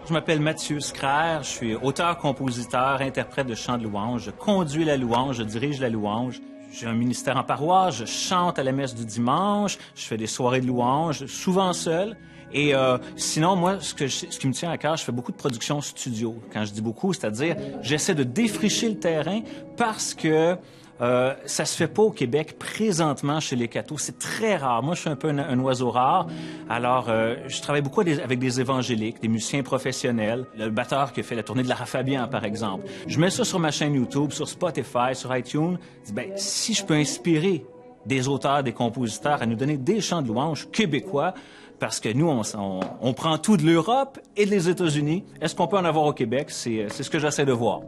Je m'appelle Mathieu Scraire, je suis auteur, compositeur, interprète de chants de louange. Je conduis la louange, je dirige la louange. J'ai un ministère en paroisse, je chante à la messe du dimanche, je fais des soirées de louange, souvent seul. Et sinon, moi, ce qui me tient à cœur, je fais beaucoup de productions studio. Quand je dis beaucoup, c'est-à-dire j'essaie de défricher le terrain parce que ça se fait pas au Québec présentement chez les cathos. C'est très rare. Moi, je suis un peu un oiseau rare. Alors, je travaille beaucoup avec des évangéliques, des musiciens professionnels. Le batteur qui a fait la tournée de Lara Fabian, par exemple. Je mets ça sur ma chaîne YouTube, sur Spotify, sur iTunes. Je dis, ben, si je peux inspirer des auteurs, des compositeurs à nous donner des chants de louange québécois, parce que nous, on prend tout de l'Europe et des États-Unis. Est-ce qu'on peut en avoir au Québec? C'est ce que j'essaie de voir.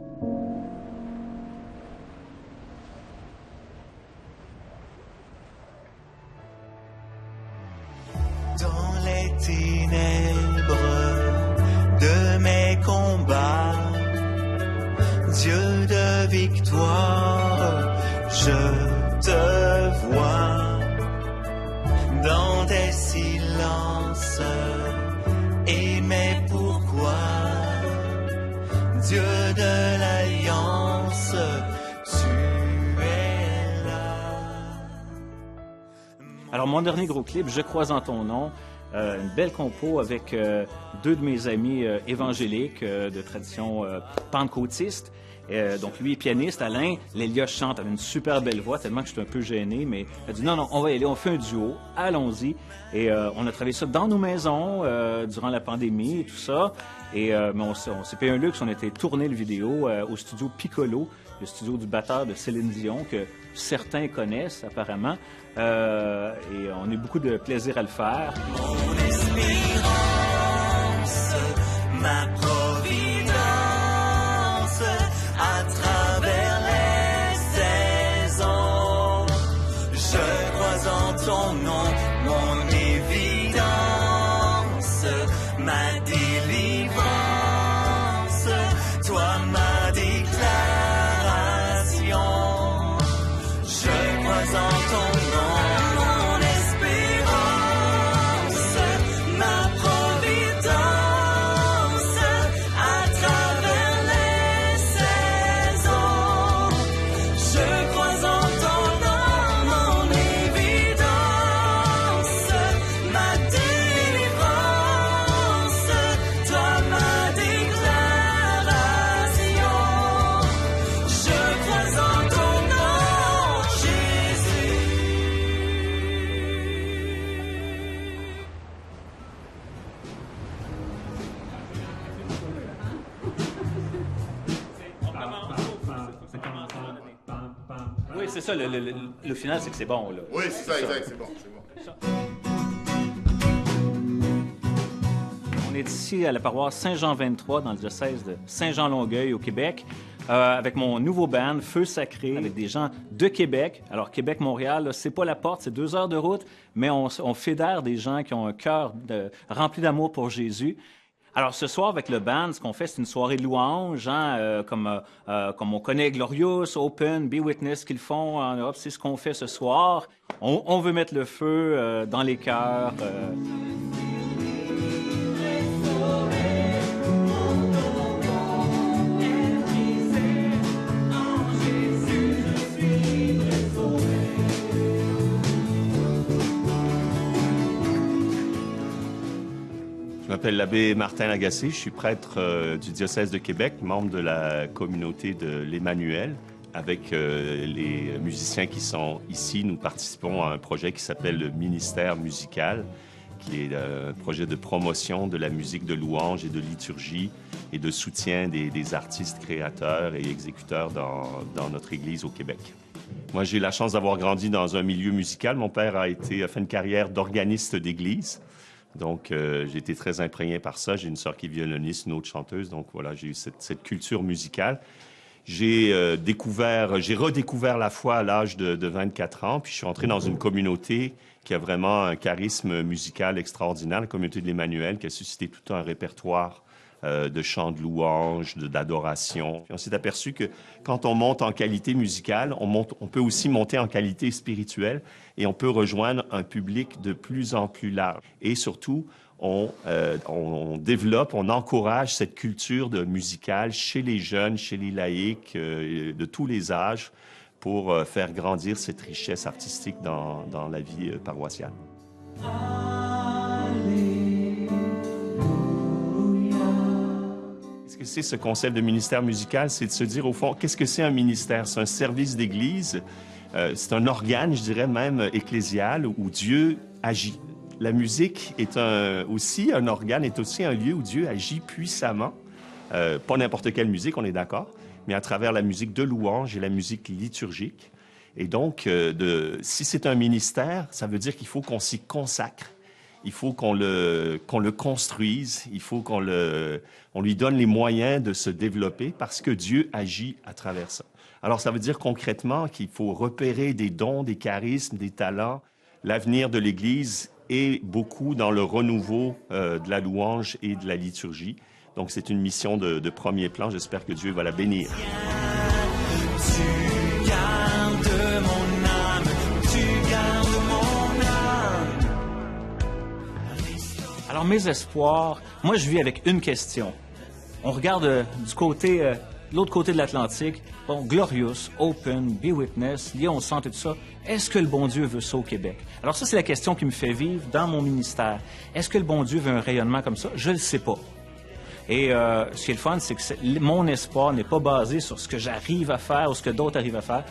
Dans les ténèbres de mes combats, Dieu de victoire, je te vois dans tes silences. Et mais pourquoi, Dieu de l'alliance, tu es là. Alors, mon dernier gros clip, Je crois en ton nom, une belle compo avec deux de mes amis évangéliques de tradition pentecôtiste. Donc, lui est pianiste, Alain. Lélia chante, elle a une super belle voix, tellement que je suis un peu gêné, mais elle dit non, on va y aller, on fait un duo, allons-y. Et on a travaillé ça dans nos maisons durant la pandémie et tout ça. Et mais on s'est payé un luxe, on a été tourner le vidéo au studio Piccolo, le studio du batteur de Céline Dion, que certains connaissent apparemment. Et on a eu beaucoup de plaisir à le faire. Mon espérance, ma providence, à travers les saisons, je crois en ton nom, mon évidence, ma délivrance, toi ma déclaration, je crois en ton nom. Oui, c'est ça, le final, c'est que c'est bon, là. Oui, c'est ça, exact, c'est bon, c'est bon. On est ici à la paroisse Saint-Jean 23, dans le diocèse de Saint-Jean-Longueuil, au Québec, avec mon nouveau band, Feu Sacré, avec des gens de Québec. Alors, Québec-Montréal, c'est pas la porte, c'est 2 heures de route, mais on fédère des gens qui ont un cœur rempli d'amour pour Jésus. Alors, ce soir, avec le band, ce qu'on fait, c'est une soirée de louange, hein, comme on connaît Glorious, Open, Be Witness qu'ils font en Europe. C'est ce qu'on fait ce soir. On veut mettre le feu dans les cœurs. Je m'appelle l'abbé Martin Lagacé, je suis prêtre du diocèse de Québec, membre de la communauté de l'Emmanuel. Avec les musiciens qui sont ici, nous participons à un projet qui s'appelle le Ministère musical, qui est un projet de promotion de la musique de louange et de liturgie et de soutien des artistes créateurs et exécuteurs dans notre Église au Québec. Moi, j'ai eu la chance d'avoir grandi dans un milieu musical. Mon père a fait une carrière d'organiste d'église. Donc, j'ai été très imprégné par ça. J'ai une sœur qui est violoniste, une autre chanteuse. Donc, voilà, j'ai eu cette culture musicale. J'ai redécouvert la foi à l'âge de 24 ans. Puis, je suis entré dans une communauté qui a vraiment un charisme musical extraordinaire, la communauté de l'Emmanuel, qui a suscité tout un répertoire de chants de louange, d'adoration. On s'est aperçu que quand on monte en qualité musicale, on peut aussi monter en qualité spirituelle et on peut rejoindre un public de plus en plus large. Et surtout, on développe, on encourage cette culture musicale chez les jeunes, chez les laïcs, de tous les âges, pour faire grandir cette richesse artistique dans la vie paroissiale. Qu'est-ce que c'est ce concept de ministère musical? C'est de se dire, au fond, qu'est-ce que c'est un ministère? C'est un service d'Église, c'est un organe, je dirais même, ecclésial, où Dieu agit. La musique est aussi un organe, est aussi un lieu où Dieu agit puissamment. Pas n'importe quelle musique, on est d'accord, mais à travers la musique de louange et la musique liturgique. Et donc, si c'est un ministère, ça veut dire qu'il faut qu'on s'y consacre. Il faut qu'on le construise, il faut qu'on lui donne les moyens de se développer parce que Dieu agit à travers ça. Alors, ça veut dire concrètement qu'il faut repérer des dons, des charismes, des talents. L'avenir de l'Église est beaucoup dans le renouveau de la louange et de la liturgie. Donc, c'est une mission de premier plan. J'espère que Dieu va la bénir. Tu gardes mon âme, tu gardes mon âme. Alors, mes espoirs, moi, je vis avec une question. On regarde du côté, de l'autre côté de l'Atlantique. Bon, Glorious, Open, Be Witness, Lyon Centre et tout ça. Est-ce que le bon Dieu veut ça au Québec? Alors ça, c'est la question qui me fait vivre dans mon ministère. Est-ce que le bon Dieu veut un rayonnement comme ça? Je ne le sais pas. Et ce qui est le fun, c'est que mon espoir n'est pas basé sur ce que j'arrive à faire ou ce que d'autres arrivent à faire.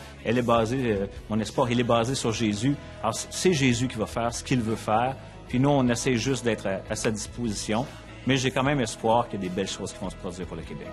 Mon espoir, il est basé sur Jésus. Alors, c'est Jésus qui va faire ce qu'il veut faire. Puis nous, on essaie juste d'être à sa disposition. Mais j'ai quand même espoir qu'il y a des belles choses qui vont se produire pour le Québec.